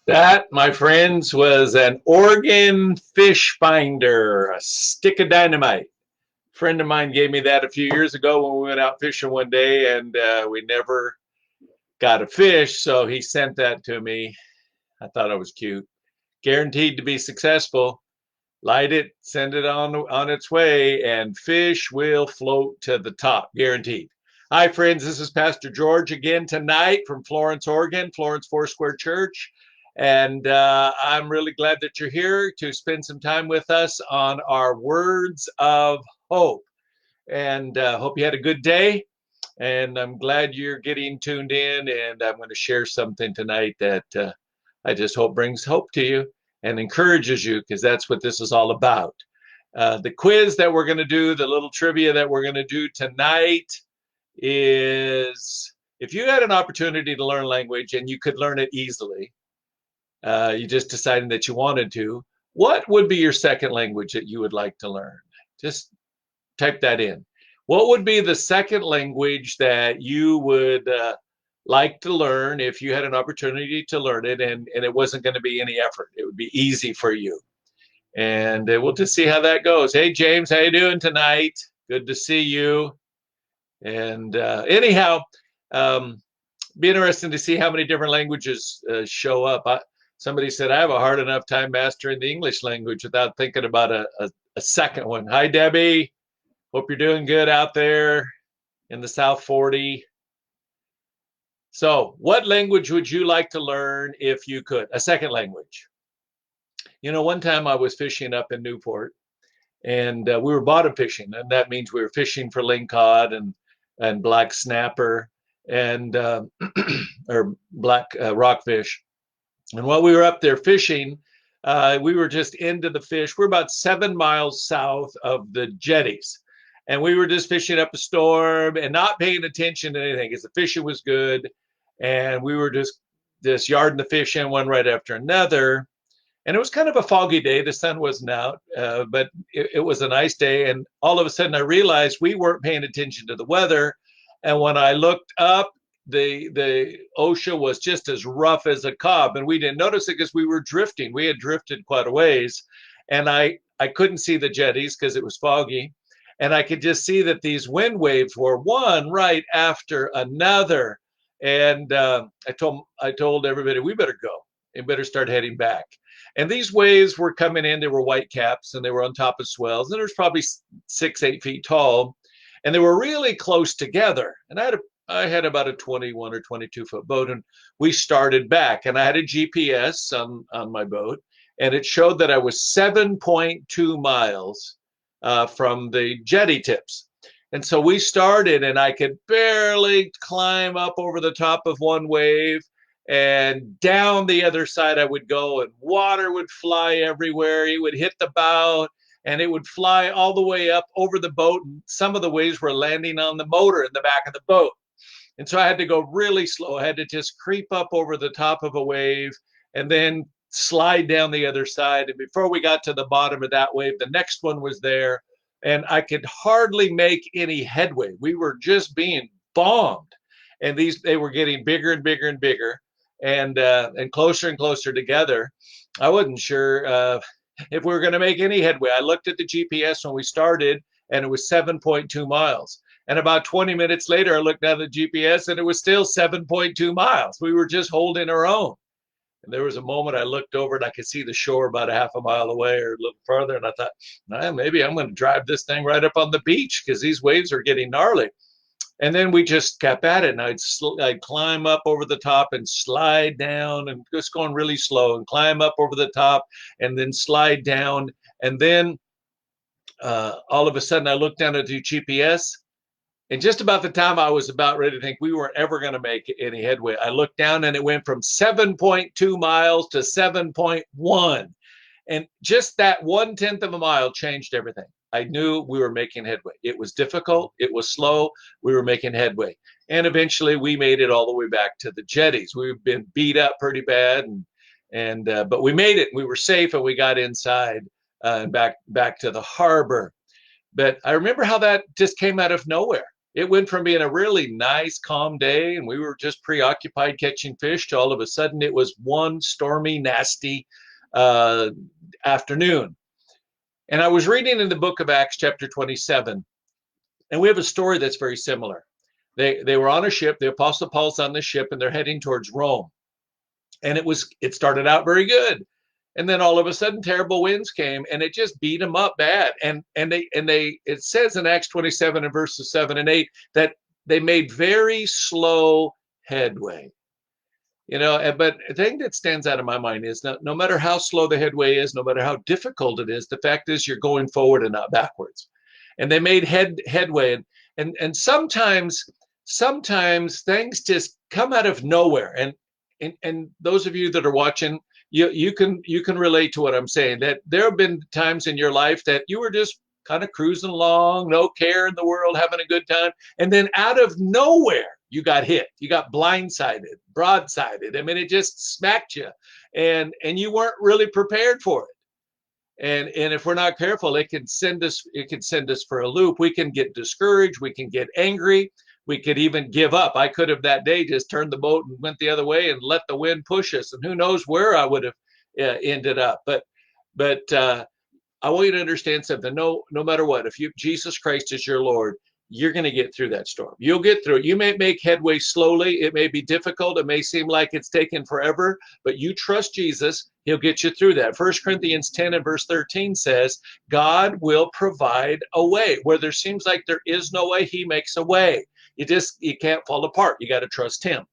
That, my friends, was an Oregon fish finder, a stick of dynamite. A friend of mine gave me that a few years ago when we went out fishing one day, and we never got a fish, so he sent that to me. I thought it was cute. Guaranteed to be successful. Light it, send it on its way, and fish will float to the top, guaranteed. Hi, friends. This is Pastor George again tonight from Florence, Oregon, Florence Foursquare Church. And I'm really glad that you're here to spend some time with us on our words of hope. And hope you had a good day. And I'm glad you're getting tuned in. And I'm going to share something tonight that I just hope brings hope to you and encourages you, because that's what this is all about. The quiz that we're going to do, the little trivia that we're going to do tonight is, if you had an opportunity to learn language and you could learn it easily, you just decided that you wanted to, what would be your second language that you would like to learn? Just type that in. What would be the second language that you would like to learn if you had an opportunity to learn it, and it wasn't going to be any effort? It would be easy for you. And we'll just see how that goes. Hey, James, how you doing tonight? Good to see you. And anyhow, be interesting to see how many different languages show up. Somebody said, I have a hard enough time mastering the English language without thinking about a second one. Hi, Debbie. Hope you're doing good out there in the South 40. So what language would you like to learn if you could? A second language. You know, one time I was fishing up in Newport, and we were bottom fishing, and that means we were fishing for lingcod and black snapper and or black rockfish. And while we were up there fishing, we were just into the fish. We're about 7 miles south of the jetties. And we were just fishing up a storm and not paying attention to anything because the fishing was good. And we were just yarding the fish in one right after another. And it was kind of a foggy day. The sun wasn't out, but it was a nice day. And all of a sudden I realized we weren't paying attention to the weather. And when I looked up, the ocean was just as rough as a cob, and we didn't notice it because we were drifting. We had drifted quite a ways, and I couldn't see the jetties because it was foggy, and I could just see that these wind waves were one right after another. And I told everybody, we better go and better start heading back. And these waves were coming in. They were white caps, and they were on top of swells, and there was probably 6-8 feet tall, and they were really close together. And I had about a 21 or 22 foot boat, and we started back, and I had a GPS on my boat, and it showed that I was 7.2 miles from the jetty tips. And so we started, and I could barely climb up over the top of one wave, and down the other side I would go, and water would fly everywhere. It would hit the bow, and it would fly all the way up over the boat. And some of the waves were landing on the motor in the back of the boat. And so I had to go really slow. I had to just creep up over the top of a wave and then slide down the other side. And before we got to the bottom of that wave, the next one was there. And I could hardly make any headway. We were just being bombed. And they were getting bigger and bigger and bigger, and closer and closer together. I wasn't sure if we were going to make any headway. I looked at the GPS when we started, and it was 7.2 miles. And about 20 minutes later, I looked at the GPS, and it was still 7.2 miles. We were just holding our own. And there was a moment I looked over, and I could see the shore about a half a mile away or a little further. And I thought, maybe I'm going to drive this thing right up on the beach because these waves are getting gnarly. And then we just kept at it, and I'd climb up over the top and slide down, and just going really slow, and climb up over the top and then slide down. And then all of a sudden I looked down at the GPS, and just about the time I was about ready to think we weren't ever going to make any headway, I looked down, and it went from 7.2 miles to 7.1. And just that 1/10 of a mile changed everything. I knew we were making headway. It was difficult. It was slow. We were making headway. And eventually we made it all the way back to the jetties. We've been beat up pretty bad, but we made it. We were safe, and we got inside and back to the harbor. But I remember how that just came out of nowhere. It went from being a really nice, calm day, and we were just preoccupied catching fish, to all of a sudden it was one stormy, nasty uh, afternoon. And I was reading in the book of Acts, chapter 27, and we have a story that's very similar. They were on a ship. The Apostle Paul's on the ship, and they're heading towards Rome. And it started out very good, and then all of a sudden terrible winds came, and it just beat them up bad. And they it says in Acts 27 and verses 7 and 8 that they made very slow headway. But the thing that stands out of my mind is that no matter how slow the headway is, no matter how difficult it is, the fact is you're going forward and not backwards. And they made headway, and sometimes things just come out of nowhere. And those of you that are watching, you can relate to what I'm saying. That there have been times in your life that you were just kind of cruising along, no care in the world, having a good time, and then out of nowhere you got hit, you got blindsided, broadsided. I mean, it just smacked you, and you weren't really prepared for it. And if we're not careful, it can send us for a loop. We can get discouraged, we can get angry, we could even give up. I could have that day just turned the boat and went the other way and let the wind push us, and who knows where I would have ended up. But I want you to understand something. No matter what, if Jesus Christ is your Lord, you're going to get through that storm. You'll get through it. You may make headway slowly. It may be difficult. It may seem like it's taken forever, but you trust Jesus. He'll get you through that. 1 Corinthians 10 and verse 13 says, God will provide a way. Where there seems like there is no way, he makes a way. You can't fall apart. You got to trust him.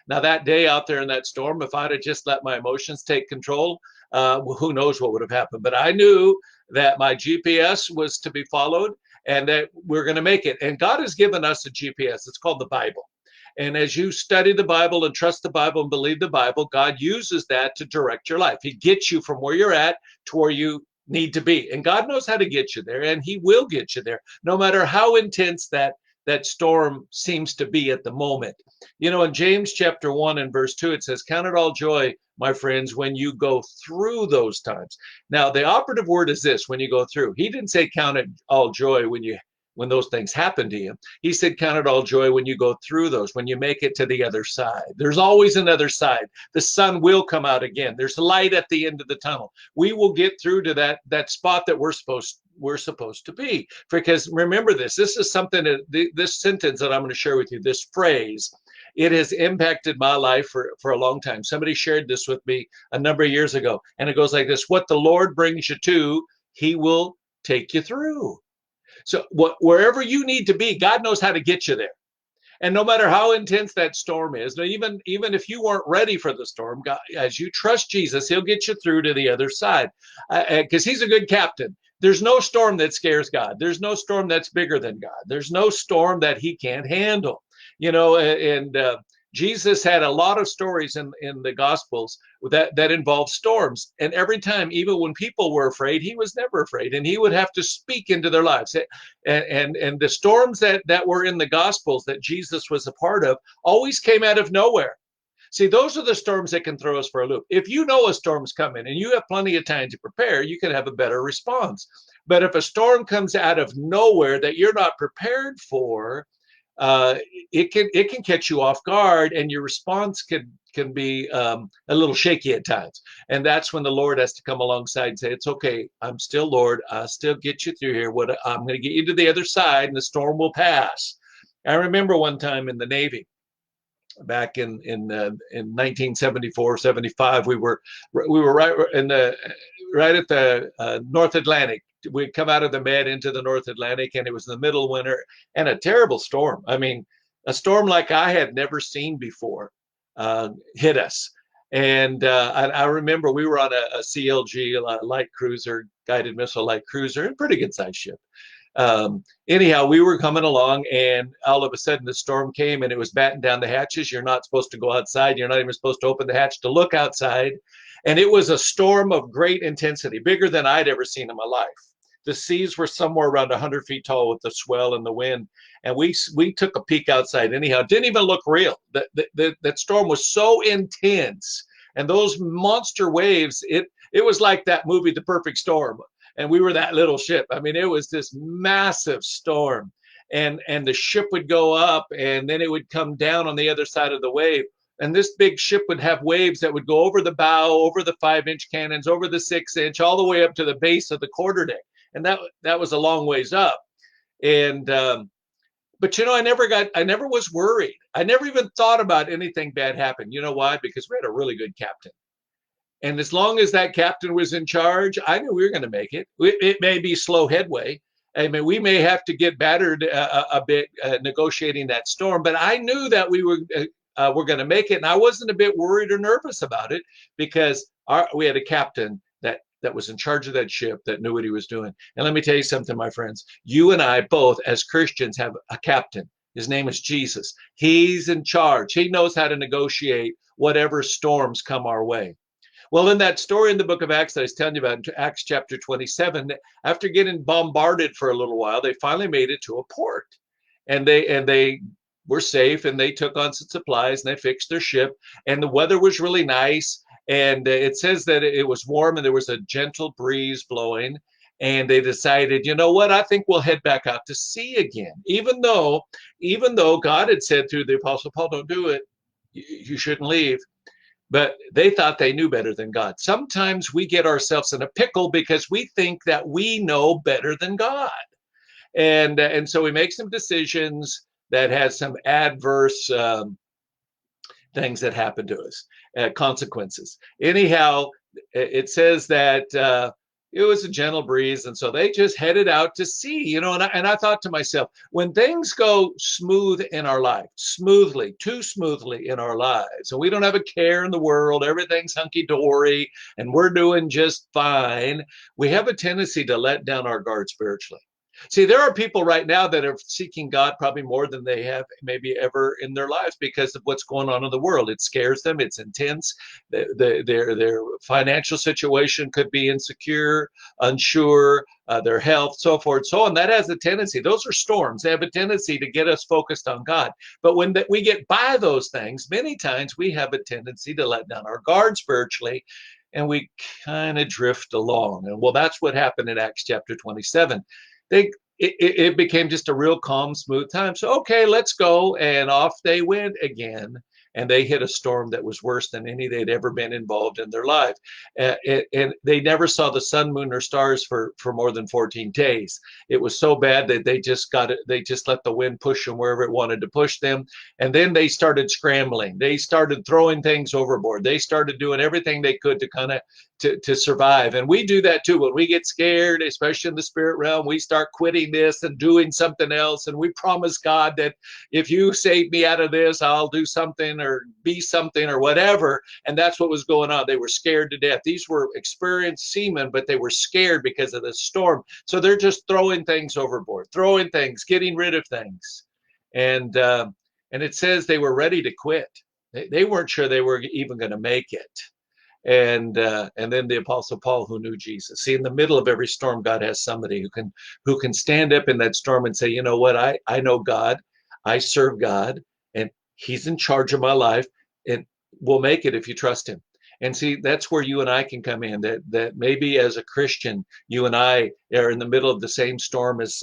Now, that day out there in that storm, if I'd have just let my emotions take control, who knows what would have happened. But I knew that my GPS was to be followed, and that we're going to make it. And God has given us a GPS. It's called the Bible. And as you study the Bible and trust the Bible and believe the Bible, God uses that to direct your life. He gets you from where you're at to where you need to be. And God knows how to get you there, and he will get you there, no matter how intense that storm seems to be at the moment. In James chapter 1 and verse 2, it says, count it all joy, my friends, when you go through those times. Now, the operative word is this: when you go through. He didn't say count it all joy when those things happen to you. He said count it all joy when you go through those, when you make it to the other side. There's always another side. The sun will come out again. There's light at the end of the tunnel. We will get through to that spot that we're supposed to be. Because remember this is something that this sentence that I'm going to share with you, this phrase, it has impacted my life for a long time. Somebody shared this with me a number of years ago, and it goes like this: what the Lord brings you to, he will take you through. So wherever you need to be, God knows how to get you there. And no matter how intense that storm is, even if you weren't ready for the storm, God, as you trust Jesus, he'll get you through to the other side, because he's a good captain. There's no storm that scares God. There's no storm that's bigger than God. There's no storm that he can't handle. And Jesus had a lot of stories in the Gospels that involved storms. And every time, even when people were afraid, he was never afraid. And he would have to speak into their lives. And the storms that were in the Gospels that Jesus was a part of always came out of nowhere. See, those are the storms that can throw us for a loop. If you know a storm's coming and you have plenty of time to prepare, you can have a better response. But if a storm comes out of nowhere that you're not prepared for, it can catch you off guard, and your response can be a little shaky at times. And that's when the Lord has to come alongside and say, it's okay, I'm still Lord, I'll still get you through here. I'm going to get you to the other side, and the storm will pass. I remember one time in the Navy, back in 1974, 75, we were right at the North Atlantic. We'd come out of the Med into the North Atlantic, and it was the middle of winter, and a terrible storm. I mean, a storm like I had never seen before hit us. And I remember we were on a CLG, a light cruiser, guided missile light cruiser, a pretty good sized ship. Anyhow, we were coming along, and all of a sudden the storm came, and it was batting down the hatches. You're not supposed to go outside. You're not even supposed to open the hatch to look outside. And it was a storm of great intensity, bigger than I'd ever seen in my life. The seas were somewhere around 100 feet tall with the swell and the wind. And we took a peek outside anyhow. It didn't even look real. That storm was so intense. And those monster waves, it was like that movie, The Perfect Storm. And we were that little ship. I mean, it was this massive storm. and the ship would go up, and then it would come down on the other side of the wave. And this big ship would have waves that would go over the bow, over the 5-inch cannons, over the 6-inch, all the way up to the base of the quarterdeck. And that was a long ways up. And but I never was worried. I never even thought about anything bad happening. You know why? Because we had a really good captain. And as long as that captain was in charge, I knew we were going to make it. It may be slow headway. I mean, we may have to get battered a bit negotiating that storm, but I knew that we were going to make it, and I wasn't a bit worried or nervous about it because we had a captain that was in charge of that ship that knew what he was doing. And let me tell you something, my friends. You and I both, as Christians, have a captain. His name is Jesus. He's in charge. He knows how to negotiate whatever storms come our way. Well, in that story in the book of Acts that I was telling you about, in Acts chapter 27, after getting bombarded for a little while, they finally made it to a port. And they were safe, and they took on some supplies, and they fixed their ship. And the weather was really nice. And it says that it was warm, and there was a gentle breeze blowing. And they decided, you know what, I think we'll head back out to sea again. Even though God had said through the Apostle Paul, don't do it. You shouldn't leave. But they thought they knew better than God. Sometimes we get ourselves in a pickle because we think that we know better than God. And so we make some decisions that has some adverse things that happen to us, consequences. Anyhow, it says that it was a gentle breeze, and so they just headed out to sea, and I thought to myself, when things go smooth in our life, too smoothly in our lives, and we don't have a care in the world, everything's hunky-dory, and we're doing just fine, we have a tendency to let down our guard spiritually. See, there are people right now that are seeking God probably more than they have maybe ever in their lives because of what's going on in the world. It scares them. It's intense. Their financial situation could be insecure, unsure, their health, so forth, so on. That has a tendency. Those are storms. They have a tendency to get us focused on God. But when we get by those things, many times we have a tendency to let down our guard spiritually, and we kind of drift along. And well, that's what happened in Acts chapter 27. It became just a real calm, smooth time. So, okay, let's go. And off they went again. And they hit a storm that was worse than any they'd ever been involved in their life. And they never saw the sun, moon, or stars for more than 14 days. It was so bad that they just let the wind push them wherever it wanted to push them. And then they started scrambling. They started throwing things overboard. They started doing everything they could to kind of to survive. And we do that too. When we get scared, especially in the spirit realm, we start quitting this and doing something else. And we promise God that if you save me out of this, I'll do something or be something or whatever. And that's what was going on. They were scared to death. These were experienced seamen, but they were scared because of the storm. So they're just throwing things overboard, throwing things, getting rid of things. And it says they were ready to quit. They weren't sure they were even going to make it. And then the Apostle Paul, who knew Jesus. See, in the middle of every storm, God has somebody who can stand up in that storm and say, you know what, I know God, I serve God, and He's in charge of my life, and we'll make it if you trust Him. And see, that's where you and I can come in, that maybe as a Christian, you and I are in the middle of the same storm as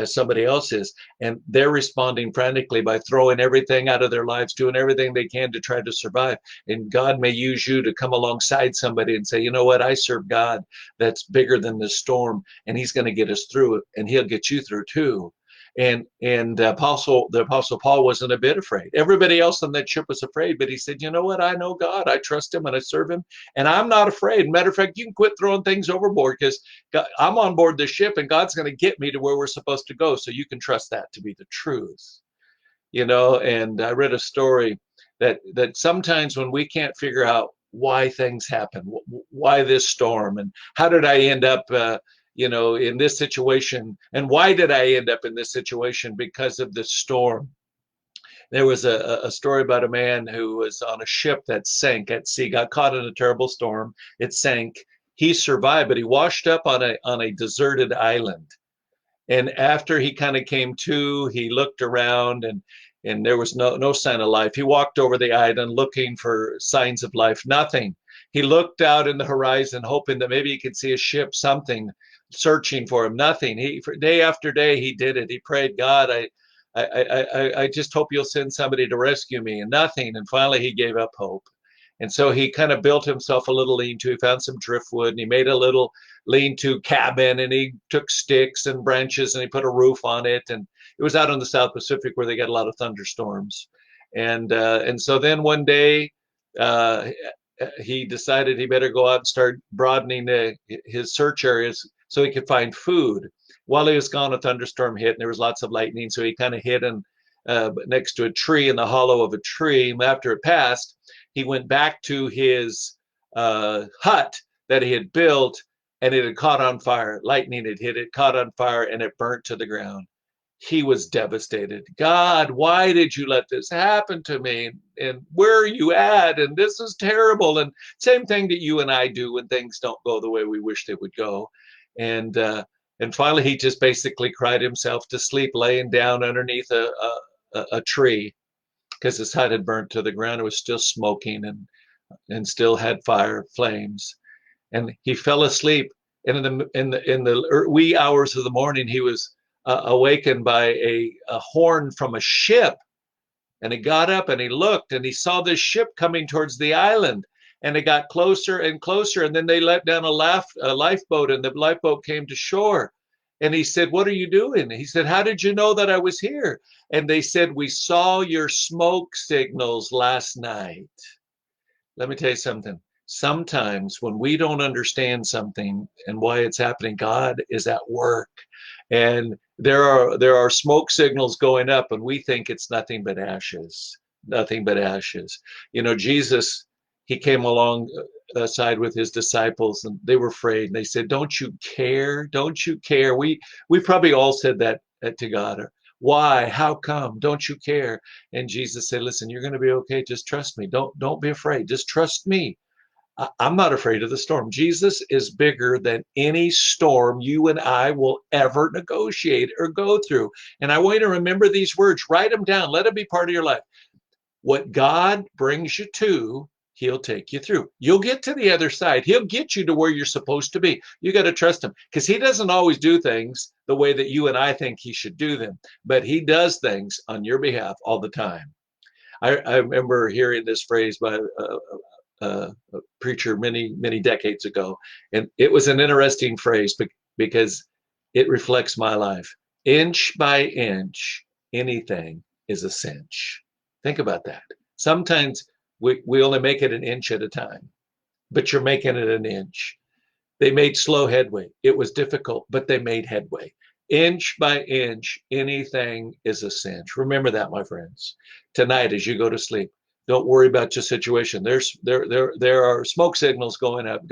somebody else is, and they're responding frantically by throwing everything out of their lives, doing everything they can to try to survive. And God may use you to come alongside somebody and say, you know what, I serve God that's bigger than this storm, and He's going to get us through it, and He'll get you through too. And the apostle Paul wasn't a bit afraid. Everybody else on that ship was afraid, but he said, you know what? I know God. I trust Him and I serve Him, and I'm not afraid. Matter of fact, you can quit throwing things overboard because I'm on board the ship, and God's going to get me to where we're supposed to go. So you can trust that to be the truth. And I read a story that sometimes when we can't figure out why things happen, why this storm, and how did I end up in this situation, and why did I end up in this situation? Because of the storm. There was a story about a man who was on a ship that sank at sea, got caught in a terrible storm. It sank. He survived, but he washed up on a deserted island. And after he kind of came to, he looked around, and there was no sign of life. He walked over the island looking for signs of life. Nothing. He looked out in the horizon, hoping that maybe he could see a ship, something, searching for him. Nothing. For day after day, he did it. He prayed, God, I just hope you'll send somebody to rescue me, and nothing. And finally, he gave up hope. And so he kind of built himself a little lean-to. He found some driftwood, and he made a little lean-to cabin, and he took sticks and branches, and he put a roof on it. And it was out in the South Pacific where they get a lot of thunderstorms. And so then one day, uh, he decided he better go out and start broadening his search areas so he could find food. While he was gone, a thunderstorm hit, and there was lots of lightning. So he kind of hid next to a tree in the hollow of a tree. After it passed, he went back to his hut that he had built, and it had caught on fire. Lightning had hit it, caught on fire, and it burnt to the ground. He was devastated. God, why did you let this happen to me? And where are you at? And this is terrible. And same thing that you and I do when things don't go the way we wish they would go. And finally, he just basically cried himself to sleep, laying down underneath a tree, because his hut had burnt to the ground. It was still smoking and still had fire flames. And he fell asleep. And in the wee hours of the morning, he was awakened by a horn from a ship. And he got up and he looked, and he saw this ship coming towards the island. And it got closer and closer. And then they let down a lifeboat, and the lifeboat came to shore. And he said, "What are you doing?" He said, "How did you know that I was here?" And they said, "We saw your smoke signals last night." Let me tell you something. Sometimes when we don't understand something and why it's happening, God is at work. And there are smoke signals going up, and we think it's nothing but ashes, nothing but ashes. You know, Jesus, he came along side with his disciples, and they were afraid. And they said, "Don't you care? Don't you care?" We probably all said that to God. Why? How come? Don't you care? And Jesus said, "Listen, you're going to be okay. Just trust me. Don't be afraid. Just trust me. I'm not afraid of the storm." Jesus is bigger than any storm you and I will ever negotiate or go through. And I want you to remember these words. Write them down. Let them be part of your life. What God brings you to, he'll take you through. You'll get to the other side. He'll get you to where you're supposed to be. You got to trust him, because he doesn't always do things the way that you and I think he should do them, but he does things on your behalf all the time. I remember hearing this phrase by a preacher many decades ago, and it was an interesting phrase because it reflects my life. Inch by inch, anything is a cinch. Think about that. Sometimes we only make it an inch at a time, but you're making it an inch. They made slow headway. It was difficult, but they made headway. Inch by inch, anything is a cinch. Remember that, my friends. Tonight, as you go to sleep, don't worry about your situation. There are smoke signals going up.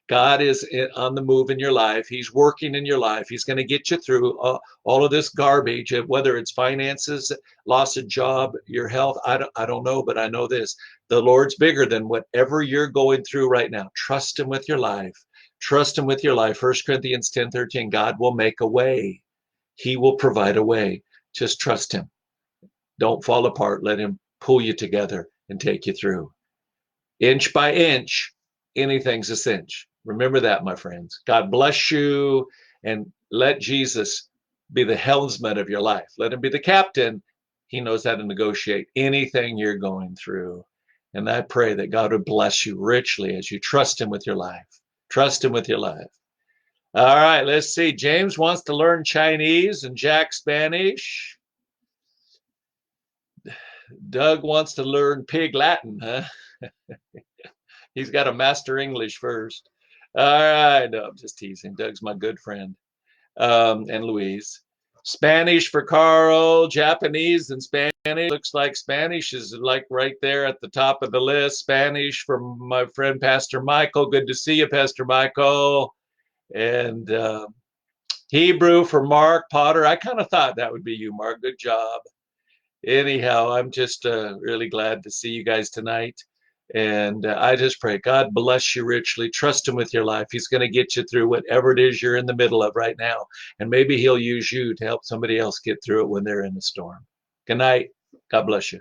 God is on the move in your life. He's working in your life. He's going to get you through all of this garbage, whether it's finances, loss of job, your health. I don't know, but I know this: the Lord's bigger than whatever you're going through right now. Trust him with your life. Trust him with your life. 1 Corinthians 10:13. God will make a way. He will provide a way. Just trust him. Don't fall apart. Let him pull you together and take you through. Inch by inch, anything's a cinch. Remember that, my friends. God bless you, and let Jesus be the helmsman of your life. Let him be the captain. He knows how to negotiate anything you're going through. And I pray that God would bless you richly as you trust him with your life. Trust him with your life. All right, let's see. James wants to learn Chinese and Jack Spanish. Doug wants to learn Pig Latin, huh? He's got to master English first. All right, no, I'm just teasing. Doug's my good friend, and Louise. Spanish for Carl, Japanese and Spanish. Looks like Spanish is like right there at the top of the list. Spanish for my friend Pastor Michael. Good to see you, Pastor Michael. And Hebrew for Mark Potter. I kind of thought that would be you, Mark. Good job. Anyhow, I'm just really glad to see you guys tonight. And I just pray God bless you richly. Trust him with your life. He's going to get you through whatever it is you're in the middle of right now. And maybe he'll use you to help somebody else get through it when they're in the storm. Good night. God bless you.